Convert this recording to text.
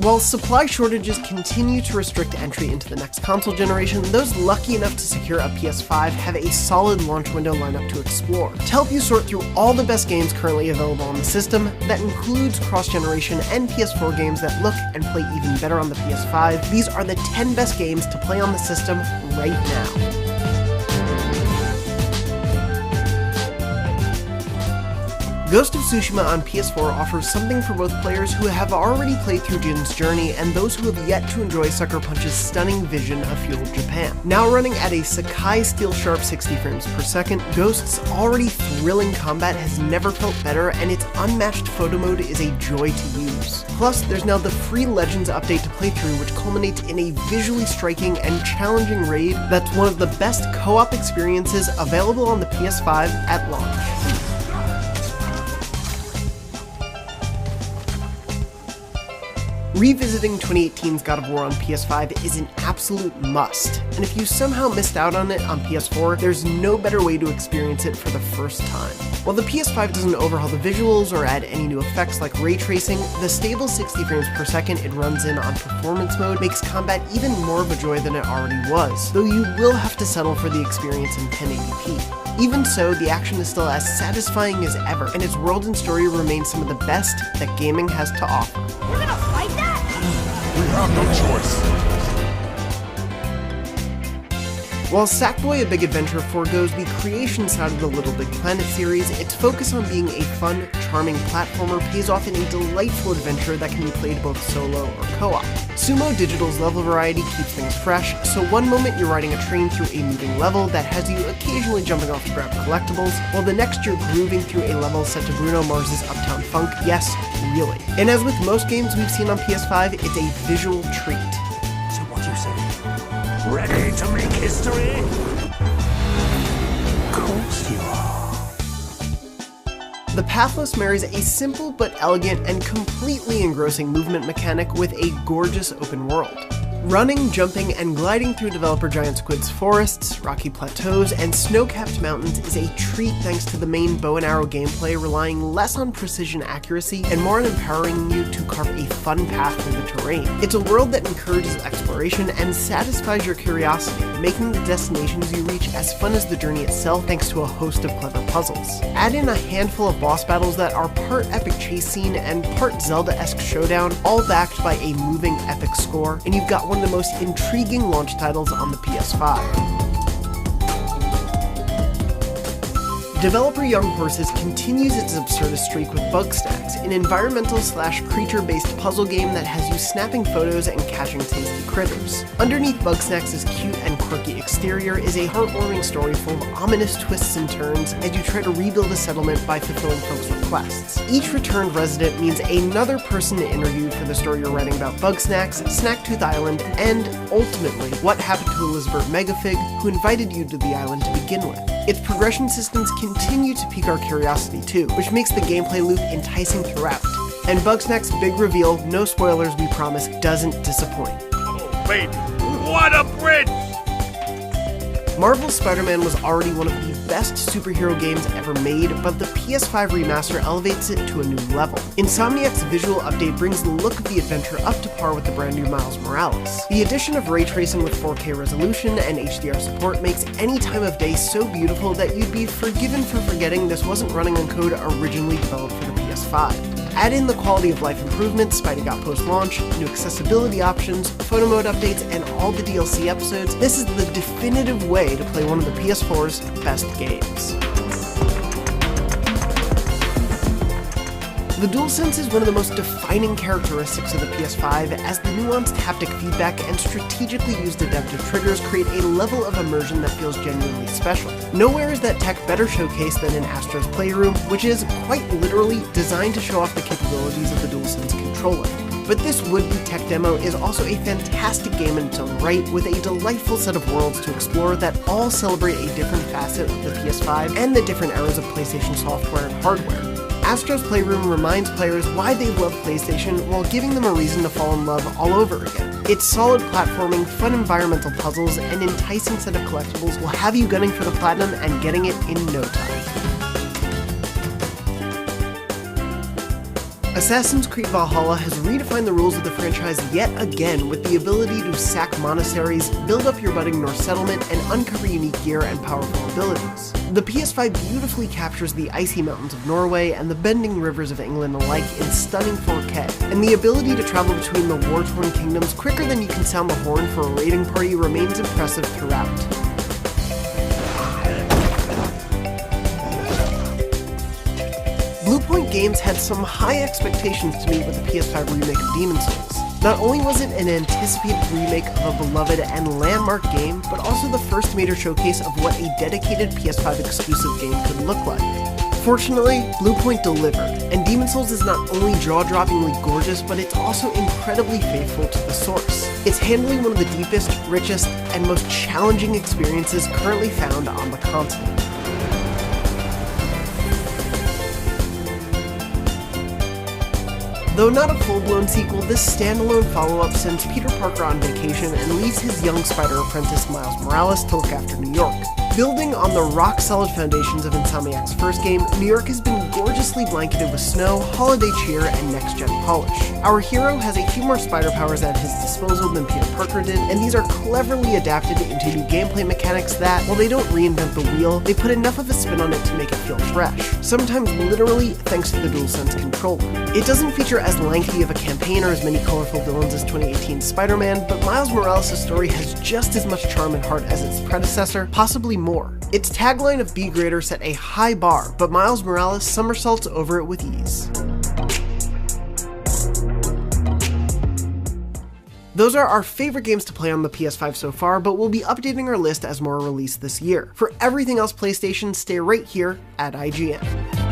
While supply shortages continue to restrict entry into the next console generation, those lucky enough to secure a PS5 have a solid launch window lineup to explore. To help you sort through all the best games currently available on the system, that includes cross-generation and PS4 games that look and play even better on the PS5, these are the 10 best games to play on the system right now. Ghost of Tsushima on PS4 offers something for both players who have already played through Jin's journey and those who have yet to enjoy Sucker Punch's stunning vision of feudal Japan. Now running at a Sakai steel-sharp 60 frames per second, Ghost's already thrilling combat has never felt better, and its unmatched photo mode is a joy to use. Plus, there's now the free Legends update to play through, which culminates in a visually striking and challenging raid that's one of the best co-op experiences available on the PS5 at launch. Revisiting 2018's God of War on PS5 is an absolute must, and if you somehow missed out on it on PS4, there's no better way to experience it for the first time. While the PS5 doesn't overhaul the visuals or add any new effects like ray tracing, the stable 60 frames per second it runs in on performance mode makes combat even more of a joy than it already was, though you will have to settle for the experience in 1080p. Even so, the action is still as satisfying as ever, and its world and story remain some of the best that gaming has to offer. We're gonna fight that? We have no choice. While Sackboy: A Big Adventure forgoes the creation side of the Little Big Planet series, its focus on being a fun, charming platformer pays off in a delightful adventure that can be played both solo or co-op. Sumo Digital's level variety keeps things fresh, so one moment you're riding a train through a moving level that has you occasionally jumping off to grab collectibles, while the next you're grooving through a level set to Bruno Mars's Uptown Funk. Yes, really. And as with most games we've seen on PS5, it's a visual treat. So what do you say? Ready to make history? Of course you are. The Pathless marries a simple but elegant and completely engrossing movement mechanic with a gorgeous open world. Running, jumping, and gliding through developer Giant Squid's forests, rocky plateaus, and snow-capped mountains is a treat thanks to the main bow and arrow gameplay relying less on precision accuracy and more on empowering you to carve a fun path through the terrain. It's a world that encourages exploration and satisfies your curiosity, making the destinations you reach as fun as the journey itself thanks to a host of clever puzzles. Add in a handful of boss battles that are part epic chase scene and part Zelda-esque showdown, all backed by a moving epic score, and you've got one of the most intriguing launch titles on the PS5. Developer Young Horses continues its absurdist streak with Bugsnax, an environmental/creature-based puzzle game that has you snapping photos and catching tasty critters. Underneath Bugsnax's cute and quirky exterior is a heartwarming story full of ominous twists and turns as you try to rebuild a settlement by fulfilling folks' requests. Each returned resident means another person to interview for the story you're writing about Bugsnax, Snacktooth Island, and, ultimately, what happened to Elizabeth Megafig, who invited you to the island to begin with. Its progression systems continue to pique our curiosity too, which makes the gameplay loop enticing throughout. And Bugsnax's big reveal, no spoilers we promise, doesn't disappoint. Oh, baby, what a bridge! Marvel's Spider-Man was already one of the best superhero games ever made, but the PS5 remaster elevates it to a new level. Insomniac's visual update brings the look of the adventure up to par with the brand new Miles Morales. The addition of ray tracing with 4K resolution and HDR support makes any time of day so beautiful that you'd be forgiven for forgetting this wasn't running on code originally developed for the PS5. Add in the quality of life improvements Spidey got post-launch, new accessibility options, photo mode updates, and all the DLC episodes. This is the definitive way to play one of the PS4's best games. The DualSense is one of the most defining characteristics of the PS5, as the nuanced haptic feedback and strategically used adaptive triggers create a level of immersion that feels genuinely special. Nowhere is that tech better showcased than in Astro's Playroom, which is, quite literally, designed to show off the capabilities of the DualSense controller. But this would-be tech demo is also a fantastic game in its own right, with a delightful set of worlds to explore that all celebrate a different facet of the PS5 and the different eras of PlayStation software and hardware. Astro's Playroom reminds players why they love PlayStation while giving them a reason to fall in love all over again. Its solid platforming, fun environmental puzzles, and enticing set of collectibles will have you gunning for the platinum and getting it in no time. Assassin's Creed Valhalla has redefined the rules of the franchise yet again with the ability to sack monasteries, build up your budding Norse settlement, and uncover unique gear and powerful abilities. The PS5 beautifully captures the icy mountains of Norway and the bending rivers of England alike in stunning 4K, and the ability to travel between the war-torn kingdoms quicker than you can sound the horn for a raiding party remains impressive throughout. Bluepoint Games had some high expectations to meet with the PS5 remake of Demon's Souls. Not only was it an anticipated remake of a beloved and landmark game, but also the first major showcase of what a dedicated PS5 exclusive game could look like. Fortunately, Bluepoint delivered, and Demon's Souls is not only jaw-droppingly gorgeous, but it's also incredibly faithful to the source. It's handling one of the deepest, richest, and most challenging experiences currently found on the console. Though not a full-blown sequel, this standalone follow-up sends Peter Parker on vacation and leaves his young spider apprentice Miles Morales to look after New York. Building on the rock-solid foundations of Insomniac's first game, New York has been gorgeously blanketed with snow, holiday cheer, and next-gen polish. Our hero has a few more spider powers at his disposal than Peter Parker did, and these are cleverly adapted into new gameplay mechanics that, while they don't reinvent the wheel, they put enough of a spin on it to make it feel fresh, sometimes literally thanks to the DualSense controller. It doesn't feature as lengthy of a campaign or as many colorful villains as 2018's Spider-Man, but Miles Morales' story has just as much charm and heart as its predecessor, possibly more. Its tagline of "Be Greater" set a high bar, but Miles Morales somersaults over it with ease. Those are our favorite games to play on the PS5 so far, but we'll be updating our list as more are released this year. For everything else PlayStation, stay right here at IGN.